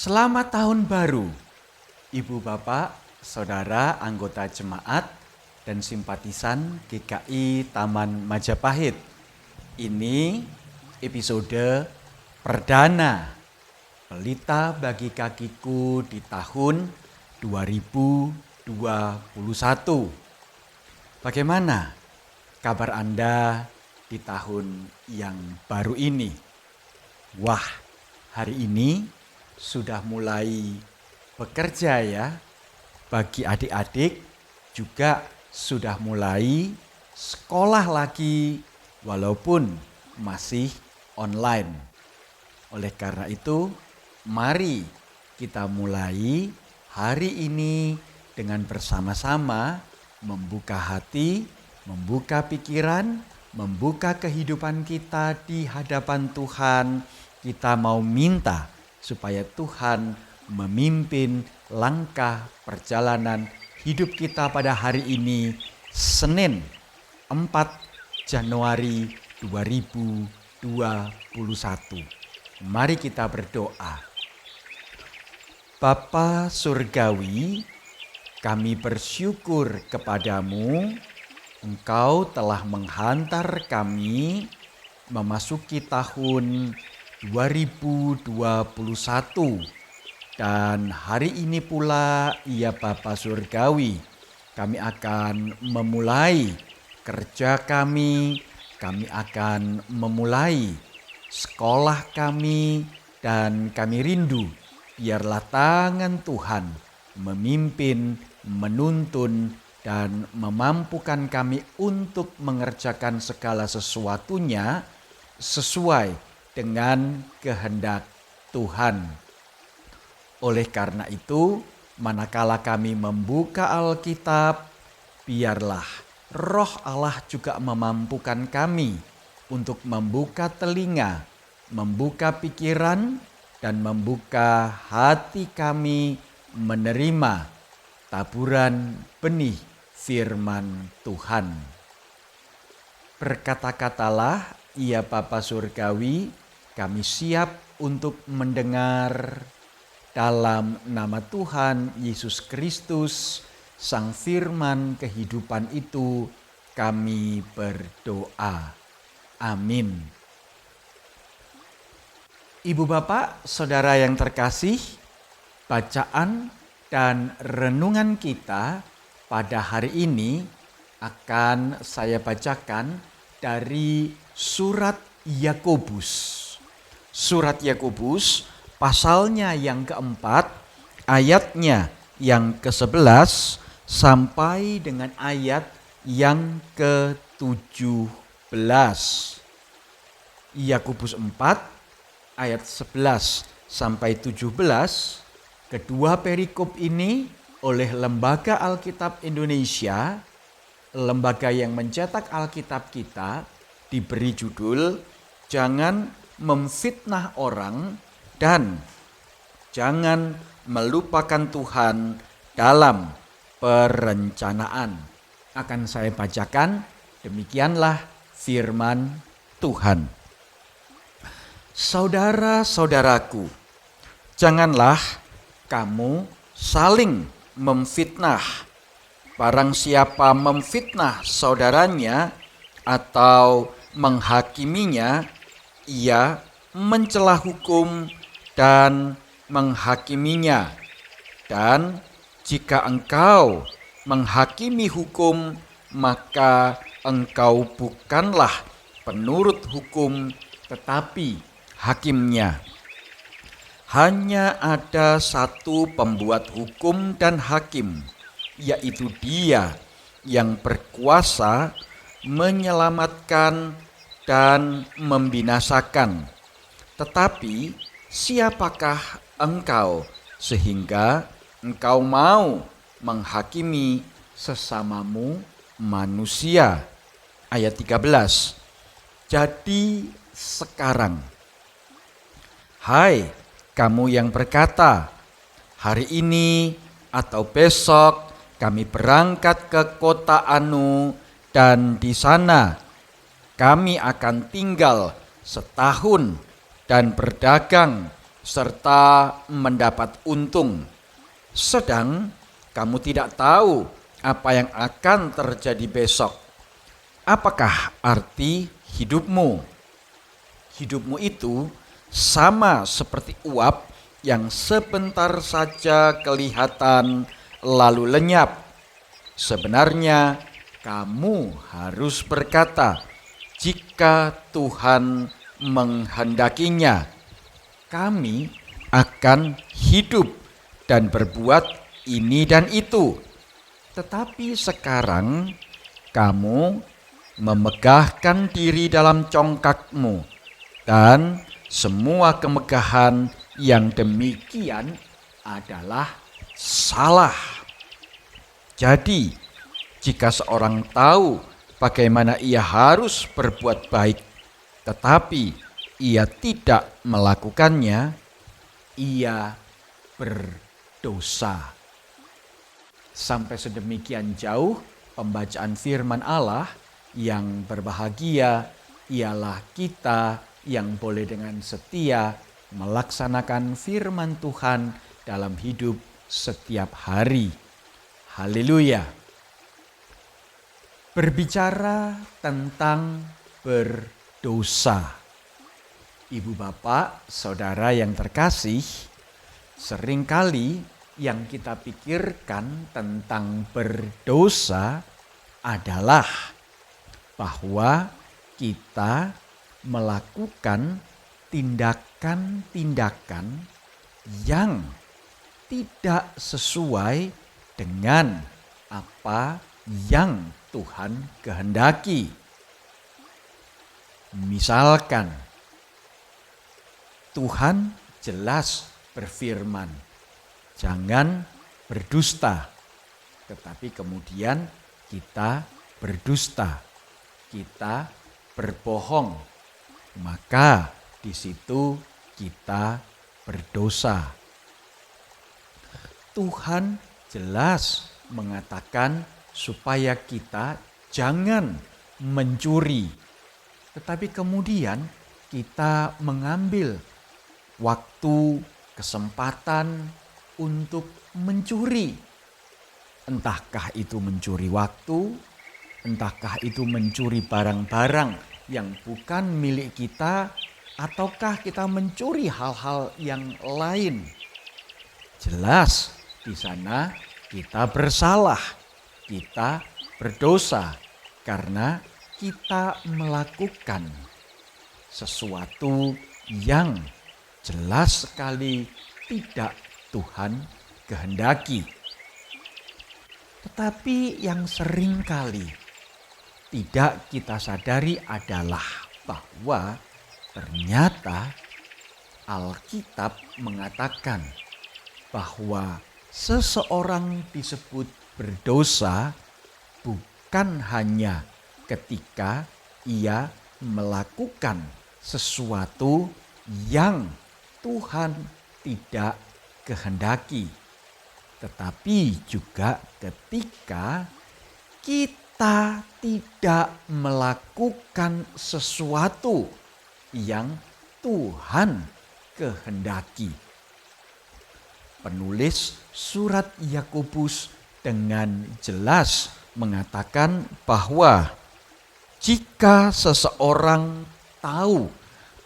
Selamat Tahun Baru, Ibu Bapak, Saudara anggota jemaat dan simpatisan GKI Taman Majapahit. Ini episode perdana Pelita Bagi Kakiku di tahun 2021. Bagaimana kabar Anda di tahun yang baru ini? Wah, hari ini sudah mulai bekerja ya. Bagi adik-adik juga sudah mulai sekolah lagi walaupun masih online. Oleh karena itu, mari kita mulai hari ini dengan bersama-sama membuka hati, membuka pikiran, membuka kehidupan kita di hadapan Tuhan. Kita mau minta supaya Tuhan memimpin langkah perjalanan hidup kita pada hari ini, Senin 4 Januari 2021. Mari kita berdoa. Bapa Surgawi, kami bersyukur kepadamu, Engkau telah menghantar kami memasuki tahun 2021 dan hari ini pula ya Bapa Surgawi, kami akan memulai kerja kami akan memulai sekolah kami dan kami rindu biarlah tangan Tuhan memimpin, menuntun dan memampukan kami untuk mengerjakan segala sesuatunya sesuai dengan kehendak Tuhan. Oleh karena itu, manakala kami membuka Alkitab, biarlah Roh Allah juga memampukan kami untuk membuka telinga, membuka pikiran, dan membuka hati kami menerima taburan benih firman Tuhan. Berkata-katalah, ya Bapa Surgawi, kami siap untuk mendengar dalam nama Tuhan Yesus Kristus, Sang Firman kehidupan itu, kami berdoa. Amin. Ibu Bapak, Saudara yang terkasih, bacaan dan renungan kita pada hari ini akan saya bacakan dari surat Yakobus. Surat Yakobus pasalnya yang keempat, ayatnya yang ke-11 sampai dengan ayat yang ke-17. Yakobus 4 ayat 11 sampai 17. Kedua perikop ini oleh Lembaga Alkitab Indonesia, lembaga yang mencetak Alkitab kita, diberi judul Jangan Memfitnah Orang dan Jangan Melupakan Tuhan dalam Perencanaan. Akan saya bacakan, demikianlah firman Tuhan. Saudara-saudaraku, janganlah kamu saling memfitnah. Barang siapa memfitnah saudaranya atau menghakiminya, ia mencela hukum dan menghakiminya. Dan jika engkau menghakimi hukum, maka engkau bukanlah penurut hukum, tetapi hakimnya. Hanya ada satu pembuat hukum dan hakim, yaitu Dia yang berkuasa menyelamatkan dan membinasakan. Tetapi siapakah engkau sehingga engkau mau menghakimi sesamamu manusia? Ayat 13. Jadi sekarang, hai kamu yang berkata, hari ini atau besok kami berangkat ke kota Anu dan di sana kami akan tinggal setahun dan berdagang serta mendapat untung. Sedang kamu tidak tahu apa yang akan terjadi besok. Apakah arti hidupmu? Hidupmu itu sama seperti uap yang sebentar saja kelihatan lalu lenyap. Sebenarnya kamu harus berkata, jika Tuhan menghendakinya, kami akan hidup dan berbuat ini dan itu. Tetapi sekarang kamu memegahkan diri dalam congkakmu, dan semua kemegahan yang demikian adalah salah. Jadi, jika seorang tahu bagaimana ia harus berbuat baik, tetapi ia tidak melakukannya, ia berdosa. Sampai sedemikian jauh pembacaan firman Allah. Yang berbahagia ialah kita yang boleh dengan setia melaksanakan firman Tuhan dalam hidup setiap hari. Haleluya. Berbicara tentang berdosa. Ibu bapak, saudara yang terkasih, seringkali yang kita pikirkan tentang berdosa adalah bahwa kita melakukan tindakan-tindakan yang tidak sesuai dengan apa yang Tuhan kehendaki. Misalkan, Tuhan jelas berfirman, jangan berdusta, tetapi kemudian kita berdusta, kita berbohong, maka di situ kita berdosa. Tuhan jelas mengatakan supaya kita jangan mencuri, tetapi kemudian kita mengambil waktu, kesempatan untuk mencuri. Entahkah itu mencuri waktu, entahkah itu mencuri barang-barang yang bukan milik kita, ataukah kita mencuri hal-hal yang lain. Jelas di sana kita bersalah, kita berdosa karena kita melakukan sesuatu yang jelas sekali tidak Tuhan kehendaki. Tetapi yang sering kali tidak kita sadari adalah bahwa ternyata Alkitab mengatakan bahwa seseorang disebut berdosa bukan hanya ketika ia melakukan sesuatu yang Tuhan tidak kehendaki, tetapi juga ketika kita tidak melakukan sesuatu yang Tuhan kehendaki. Penulis surat Yakobus dengan jelas mengatakan bahwa jika seseorang tahu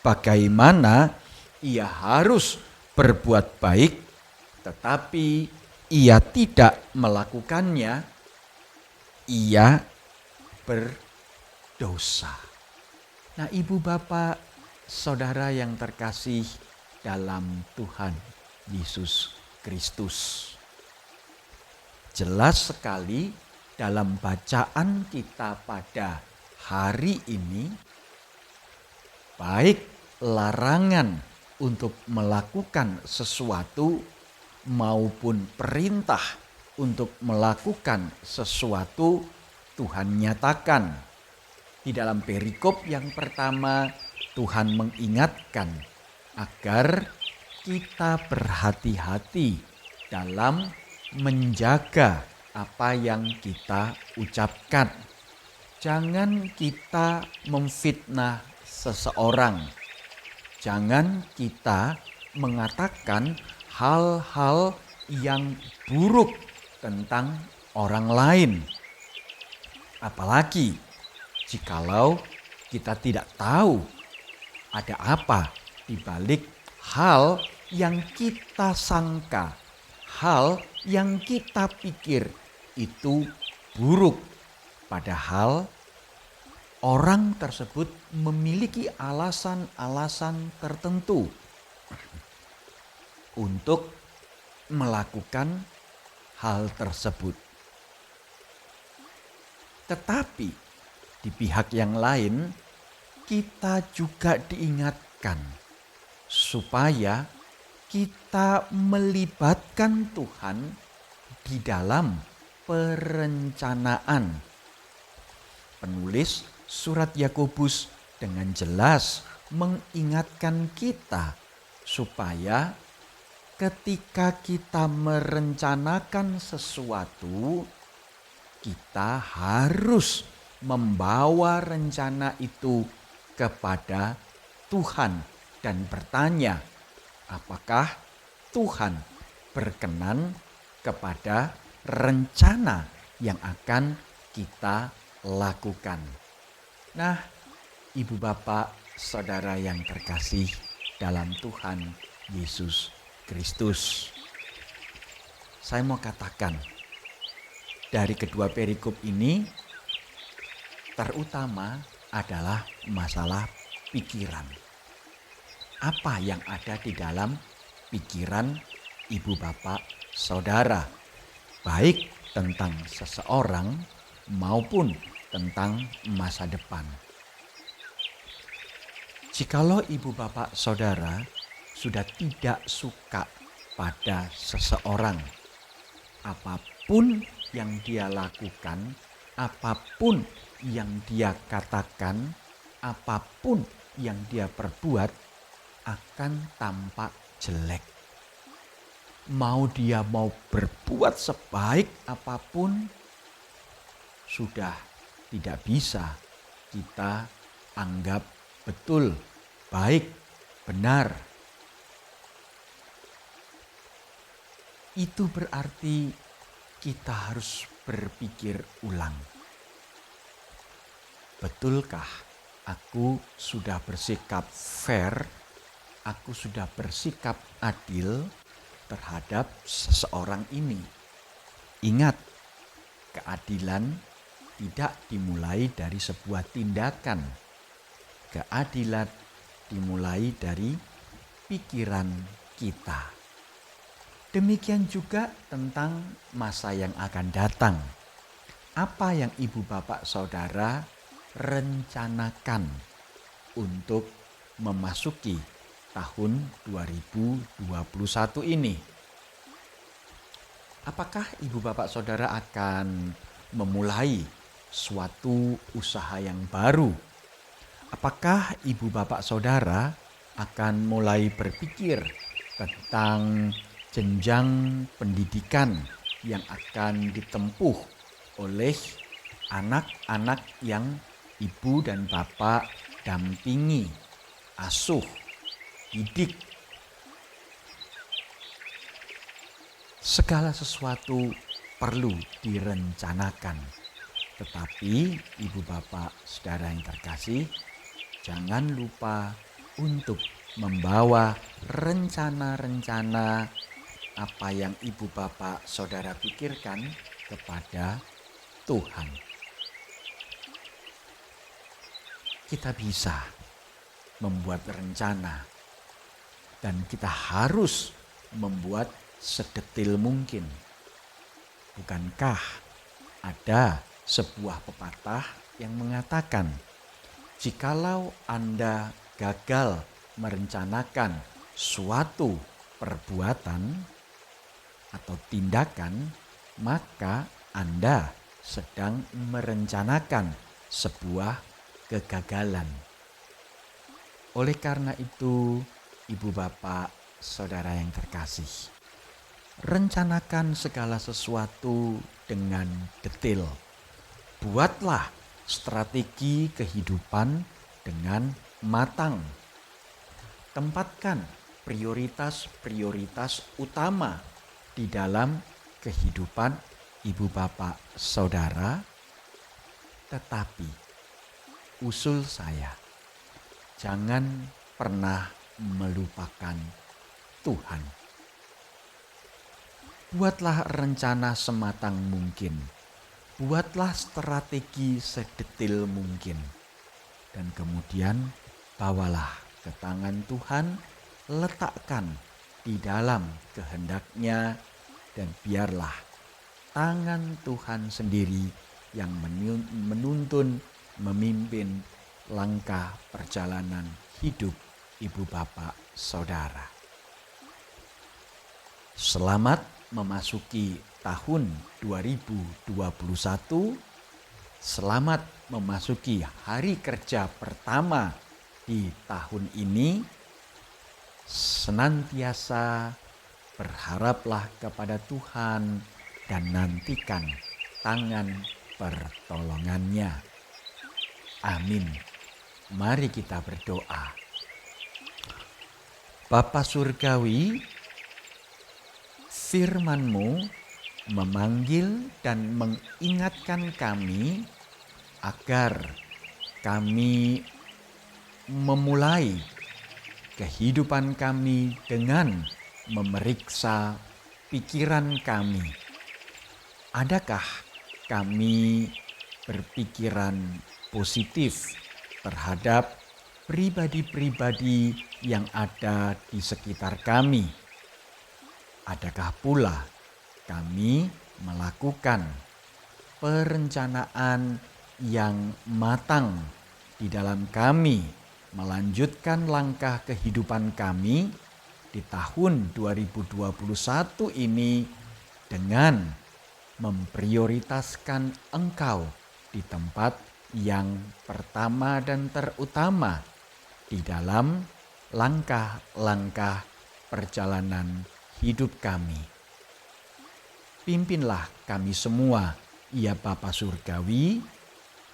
bagaimana ia harus berbuat baik, tetapi ia tidak melakukannya, ia berdosa. Nah, ibu bapak, saudara yang terkasih dalam Tuhan Yesus Kristus, jelas sekali dalam bacaan kita pada hari ini, baik larangan untuk melakukan sesuatu maupun perintah untuk melakukan sesuatu, Tuhan nyatakan. Di dalam perikop yang pertama, Tuhan mengingatkan agar kita berhati-hati dalam menjaga apa yang kita ucapkan. Jangan kita memfitnah seseorang. Jangan kita mengatakan hal-hal yang buruk tentang orang lain. Apalagi jikalau kita tidak tahu ada apa di balik hal yang kita sangka, hal yang kita pikir itu buruk. Padahal orang tersebut memiliki alasan-alasan tertentu untuk melakukan hal tersebut. Tetapi di pihak yang lain, kita juga diingatkan supaya kita melibatkan Tuhan di dalam perencanaan. Penulis surat Yakobus dengan jelas mengingatkan kita supaya ketika kita merencanakan sesuatu, kita harus membawa rencana itu kepada Tuhan dan bertanya, apakah Tuhan berkenan kepada rencana yang akan kita lakukan. Nah, Ibu Bapak, Saudara yang terkasih dalam Tuhan Yesus Kristus, saya mau katakan dari kedua perikop ini terutama adalah masalah pikiran. Apa yang ada di dalam pikiran Ibu Bapak Saudara, baik tentang seseorang maupun tentang masa depan. Jikalau Ibu Bapak Saudara sudah tidak suka pada seseorang, apapun yang dia lakukan, apapun yang dia katakan, apapun yang dia perbuat akan tampak jelek. Mau dia mau berbuat sebaik apapun, sudah tidak bisa kita anggap betul, baik, benar. Itu berarti kita harus berpikir ulang. Betulkah aku sudah bersikap fair, aku sudah bersikap adil terhadap seseorang ini? Ingat, keadilan tidak dimulai dari sebuah tindakan. Keadilan dimulai dari pikiran kita. Demikian juga tentang masa yang akan datang. Apa yang Ibu Bapak Saudara rencanakan untuk memasuki tahun 2021 ini? Apakah Ibu Bapak Saudara akan memulai suatu usaha yang baru? Apakah Ibu Bapak Saudara akan mulai berpikir tentang jenjang pendidikan yang akan ditempuh oleh anak-anak yang Ibu dan Bapak dampingi, asuh, didik? Segala sesuatu perlu direncanakan. Tetapi Ibu Bapak Saudara yang terkasih, jangan lupa untuk membawa rencana-rencana apa yang Ibu Bapak Saudara pikirkan kepada Tuhan. Kita bisa membuat rencana dan kita harus membuat sedetil mungkin. Bukankah ada sebuah pepatah yang mengatakan, jikalau Anda gagal merencanakan suatu perbuatan atau tindakan, maka Anda sedang merencanakan sebuah kegagalan. Oleh karena itu, Ibu Bapak Saudara yang terkasih, rencanakan segala sesuatu dengan detail. Buatlah strategi kehidupan dengan matang. Tempatkan prioritas-prioritas utama di dalam kehidupan ibu bapak saudara. Tetapi usul saya, jangan pernah melupakan Tuhan. Buatlah rencana sematang mungkin. Buatlah strategi sedetil mungkin. Dan kemudian bawalah ke tangan Tuhan, letakkan di dalam kehendak-Nya, dan biarlah tangan Tuhan sendiri yang menuntun, memimpin langkah perjalanan hidup ibu bapak saudara. Selamat memasuki tahun 2021. Selamat memasuki hari kerja pertama di tahun ini. Senantiasa berharaplah kepada Tuhan dan nantikan tangan pertolongan-Nya. Amin. Mari kita berdoa. Bapa Surgawi, firman-Mu memanggil dan mengingatkan kami agar kami memulai kehidupan kami dengan memeriksa pikiran kami. Adakah kami berpikiran positif terhadap pribadi-pribadi yang ada di sekitar kami? Adakah pula kami melakukan perencanaan yang matang di dalam kami melanjutkan langkah kehidupan kami di tahun 2021 ini dengan memprioritaskan Engkau di tempat yang pertama dan terutama di dalam langkah-langkah perjalanan hidup kami. Pimpinlah kami semua, ya Bapa Surgawi,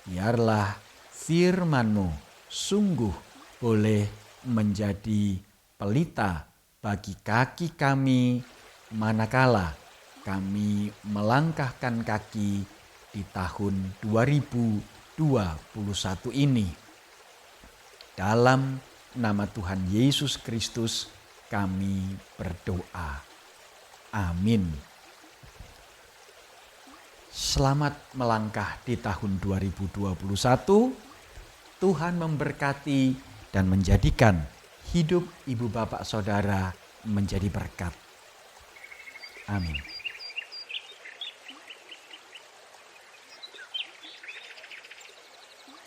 biarlah firman-Mu sungguh boleh menjadi pelita bagi kaki kami manakala kami melangkahkan kaki di tahun 2021 ini. Dalam nama Tuhan Yesus Kristus kami berdoa. Amin. Selamat melangkah di tahun 2021. Tuhan memberkati dan menjadikan hidup ibu bapak saudara menjadi berkat. Amin.